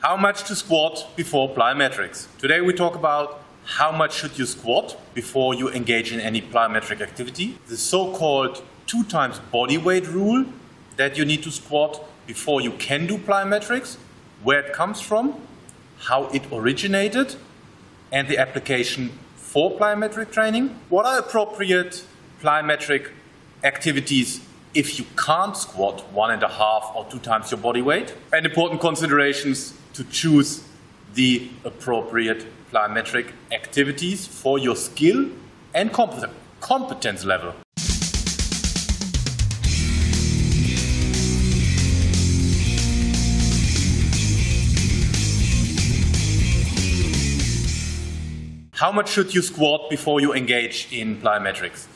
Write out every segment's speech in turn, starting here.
How much to squat before plyometrics? Today we talk about how much should you squat before you engage in any plyometric activity. The so-called 2 times body weight rule that you need to squat before you can do plyometrics, where it comes from, how it originated, and the application for plyometric training. What are appropriate plyometric activities if you can't squat 1.5 or 2 times your body weight? And important considerations to choose the appropriate plyometric activities for your skill and competence level. How much should you squat before you engage in plyometrics?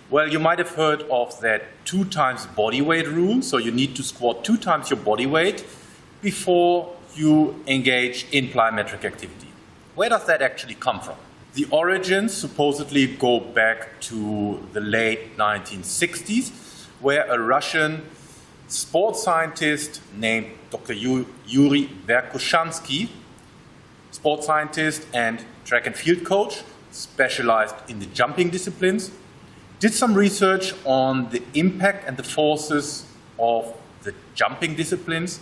Well, you might have heard of that 2 times body weight rule. So you need to squat 2 times your body weight before you engage in plyometric activity. Where does that actually come from? The origins supposedly go back to the late 1960s, where a Russian sports scientist named Dr. Yuri Verkhoshansky, sports scientist and track and field coach, specialized in the jumping disciplines, did some research on the impact and the forces of the jumping disciplines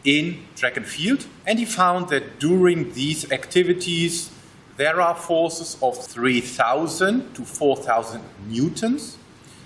in track and field, and he found that during these activities there are forces of 3,000 to 4,000 newtons,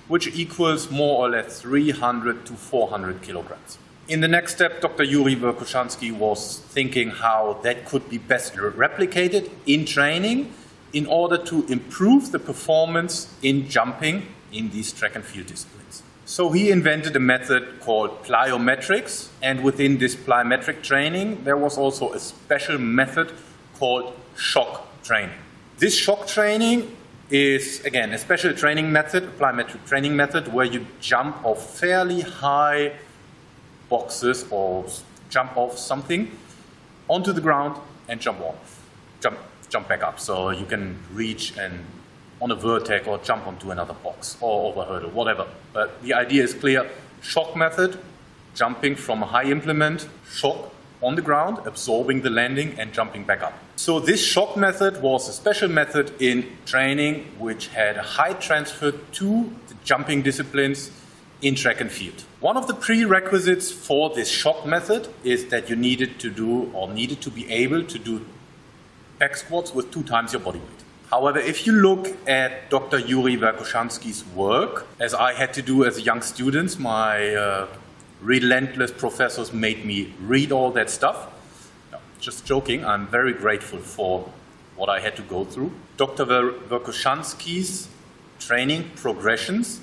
which equals more or less 300 to 400 kilograms. In the next step, Dr. Yuri Verkhoshansky was thinking how that could be best replicated in training in order to improve the performance in jumping in these track and field disciplines. So he invented a method called plyometrics, and within this plyometric training there was also a special method called shock training. This shock training is, again, a special training method, a plyometric training method, where you jump off fairly high boxes or jump off something onto the ground and jump jump back up. So you can reach and on a vertex or jump onto another box or over a hurdle, whatever. But the idea is clear. Shock method, jumping from a high implement, shock on the ground, absorbing the landing and jumping back up. So this shock method was a special method in training which had a high transfer to the jumping disciplines in track and field. One of the prerequisites for this shock method is that you needed to be able to do back squats with 2 times your body weight. However, if you look at Dr. Yuri Verkhoshansky's work, as I had to do as a young student, my relentless professors made me read all that stuff. No, just joking, I'm very grateful for what I had to go through. Dr. Verkhoshansky's training progressions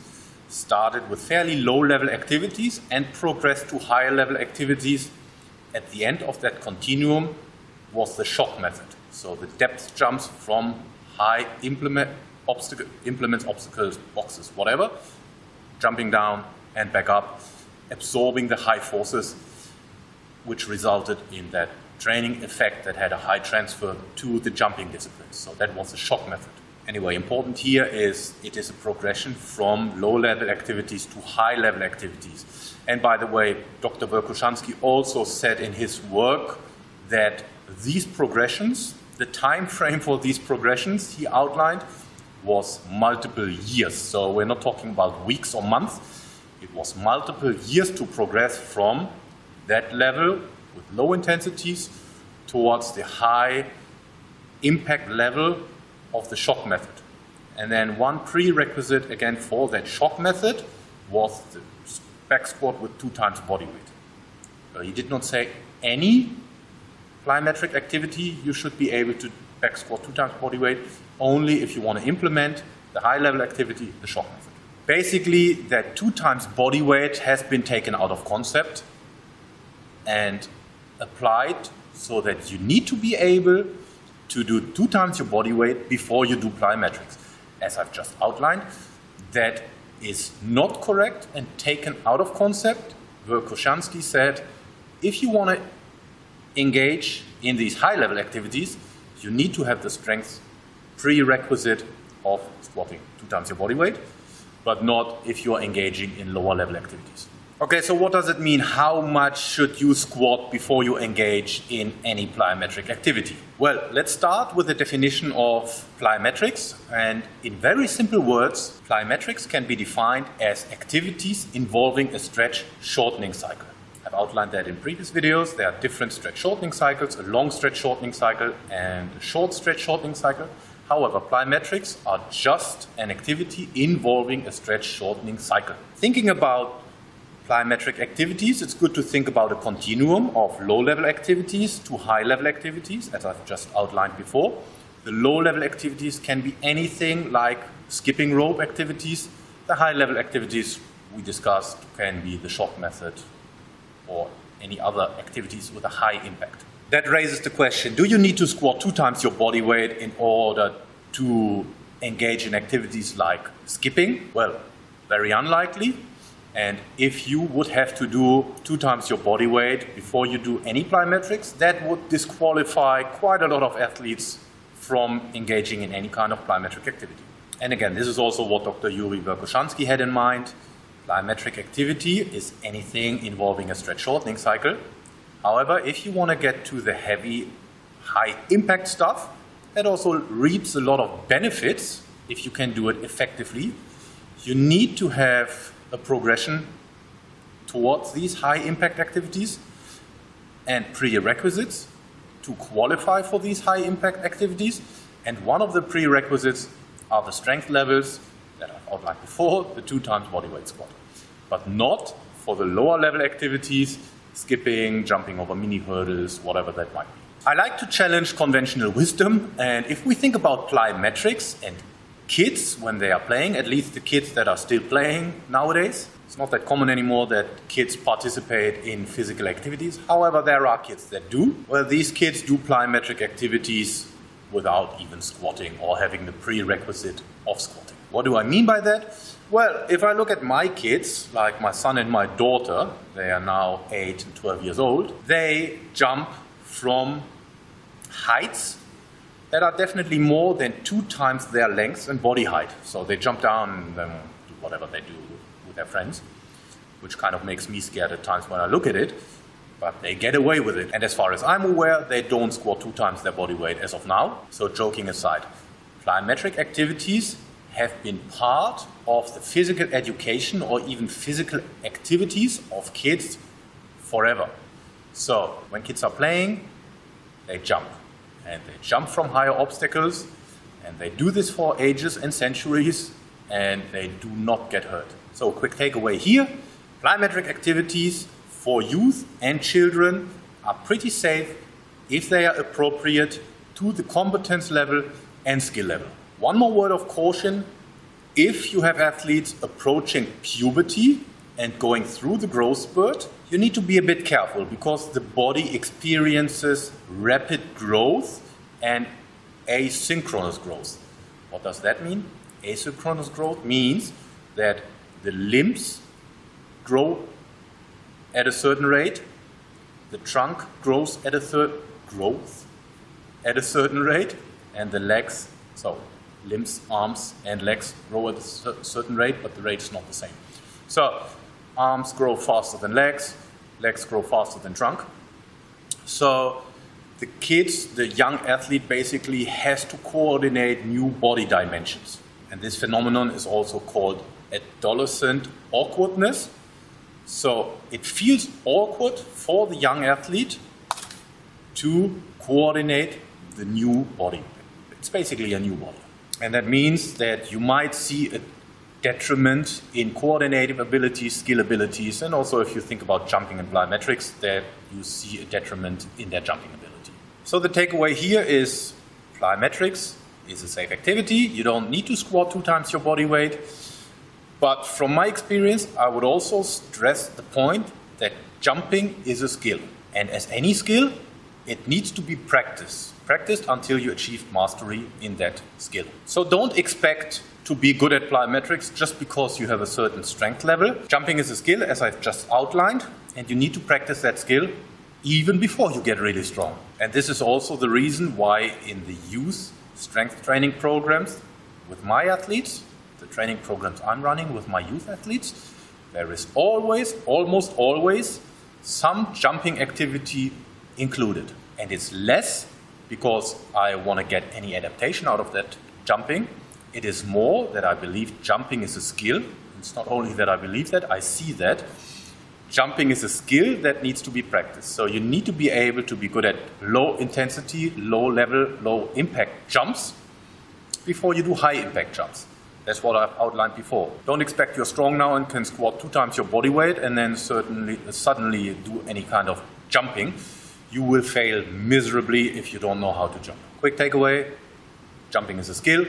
started with fairly low-level activities and progressed to higher-level activities. At the end of that continuum was the shock method. So the depth jumps from high implements, obstacles, boxes, whatever, jumping down and back up, absorbing the high forces, which resulted in that training effect that had a high transfer to the jumping disciplines. So that was the shock method. Anyway, important here is it is a progression from low-level activities to high-level activities. And by the way, Dr. Verkhoshansky also said in his work that these progressions, the time frame for these progressions he outlined was multiple years. So we're not talking about weeks or months. It was multiple years to progress from that level with low intensities towards the high impact level of the shock method. And then one prerequisite again for that shock method was the back squat with 2 times body weight. So he did not say any plyometric activity you should be able to back squat 2 times body weight, only if you want to implement the high level activity, the shock method. Basically, that 2 times body weight has been taken out of concept and applied so that you need to be able to do 2 times your body weight before you do plyometrics. As I've just outlined, that is not correct and taken out of concept. Verkhoshansky said, if you want to engage in these high-level activities, you need to have the strength prerequisite of squatting 2 times your body weight, but not if you are engaging in lower-level activities. Okay, so what does it mean? How much should you squat before you engage in any plyometric activity? Well, let's start with the definition of plyometrics. And in very simple words, plyometrics can be defined as activities involving a stretch shortening cycle. I've outlined that in previous videos. There are different stretch shortening cycles, a long stretch shortening cycle and a short stretch shortening cycle. However, plyometrics are just an activity involving a stretch shortening cycle. Thinking about plyometric activities, it's good to think about a continuum of low-level activities to high-level activities, as I've just outlined before. The low-level activities can be anything like skipping rope activities. The high-level activities we discussed can be the shot method or any other activities with a high impact. That raises the question, do you need to squat 2 times your body weight in order to engage in activities like skipping? Well, very unlikely. And if you would have to do 2 times your body weight before you do any plyometrics, that would disqualify quite a lot of athletes from engaging in any kind of plyometric activity. And again, this is also what Dr. Yuri Verkhoshansky had in mind. Plyometric activity is anything involving a stretch shortening cycle. However, if you want to get to the heavy, high impact stuff, that also reaps a lot of benefits if you can do it effectively. You need to have a progression towards these high impact activities and prerequisites to qualify for these high impact activities. And one of the prerequisites are the strength levels that I've outlined before, the 2 times bodyweight squat, but not for the lower level activities, skipping, jumping over mini hurdles, whatever that might be. I like to challenge conventional wisdom, and if we think about plyometrics and kids when they are playing, at least the kids that are still playing nowadays. It's not that common anymore that kids participate in physical activities. However, there are kids that do. Well, these kids do plyometric activities without even squatting or having the prerequisite of squatting. What do I mean by that? Well, if I look at my kids, like my son and my daughter, they are now 8 and 12 years old, they jump from heights that are definitely more than 2 times their length and body height. So they jump down and then do whatever they do with their friends, which kind of makes me scared at times when I look at it, but they get away with it. And as far as I'm aware, they don't squat 2 times their body weight as of now. So joking aside, plyometric activities have been part of the physical education or even physical activities of kids forever. So when kids are playing, they jump. And they jump from higher obstacles, and they do this for ages and centuries, and they do not get hurt. So a quick takeaway here, plyometric activities for youth and children are pretty safe if they are appropriate to the competence level and skill level. One more word of caution, if you have athletes approaching puberty and going through the growth spurt, you need to be a bit careful because the body experiences rapid growth and asynchronous growth. What does that mean? Asynchronous growth means that the limbs grow at a certain rate, the trunk grows at a certain rate, and the legs, so limbs, arms, and legs grow at a certain rate, but the rate is not the same. So arms grow faster than legs grow faster than trunk. So the kids, the young athlete basically has to coordinate new body dimensions. And this phenomenon is also called adolescent awkwardness. So it feels awkward for the young athlete to coordinate the new body. It's basically a new body. And that means that you might see a detriment in coordinative abilities, skill abilities, and also if you think about jumping and plyometrics, that you see a detriment in their jumping ability. So the takeaway here is plyometrics is a safe activity. You don't need to squat 2 times your body weight. But from my experience, I would also stress the point that jumping is a skill. And as any skill, it needs to be practiced until you achieve mastery in that skill. So don't expect to be good at plyometrics just because you have a certain strength level. Jumping is a skill, as I've just outlined, and you need to practice that skill even before you get really strong. And this is also the reason why in the youth strength training programs with my athletes, the training programs I'm running with my youth athletes, there is always, almost always, some jumping activity included. And it's less because I want to get any adaptation out of that jumping. It is more that I believe jumping is a skill. It's not only that I believe that, I see that. Jumping is a skill that needs to be practiced. So you need to be able to be good at low intensity, low level, low impact jumps before you do high impact jumps. That's what I've outlined before. Don't expect you're strong now and can squat 2 times your body weight and then suddenly do any kind of jumping. You will fail miserably if you don't know how to jump. Quick takeaway, jumping is a skill.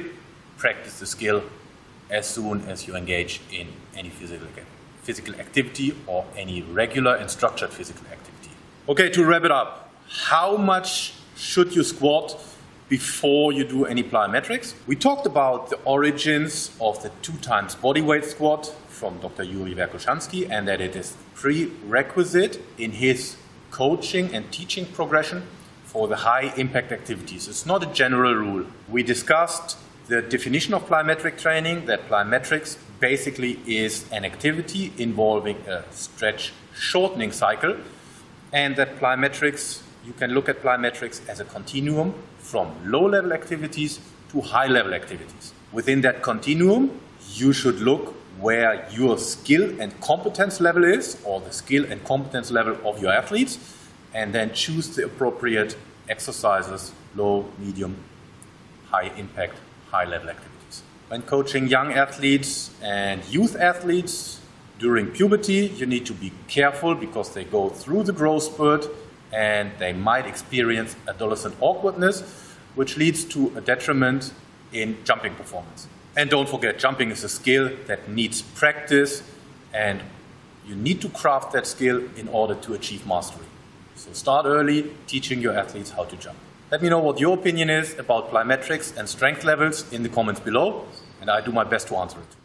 Practice the skill as soon as you engage in any physical activity or any regular and structured physical activity. Okay, to wrap it up, how much should you squat before you do any plyometrics? We talked about the origins of the 2 times bodyweight squat from Dr. Yuri Verkhoshansky, and that it is prerequisite in his coaching and teaching progression for the high impact activities. It's not a general rule. We discussed the definition of plyometric training, that plyometrics basically is an activity involving a stretch shortening cycle, and that plyometrics, you can look at plyometrics as a continuum from low-level activities to high-level activities. Within that continuum, you should look where your skill and competence level is, or the skill and competence level of your athletes, and then choose the appropriate exercises, low, medium, high impact, high level activities. When coaching young athletes and youth athletes during puberty, you need to be careful because they go through the growth spurt and they might experience adolescent awkwardness, which leads to a detriment in jumping performance. And don't forget, jumping is a skill that needs practice, and you need to craft that skill in order to achieve mastery. So start early teaching your athletes how to jump. Let me know what your opinion is about plyometrics and strength levels in the comments below, and I do my best to answer it.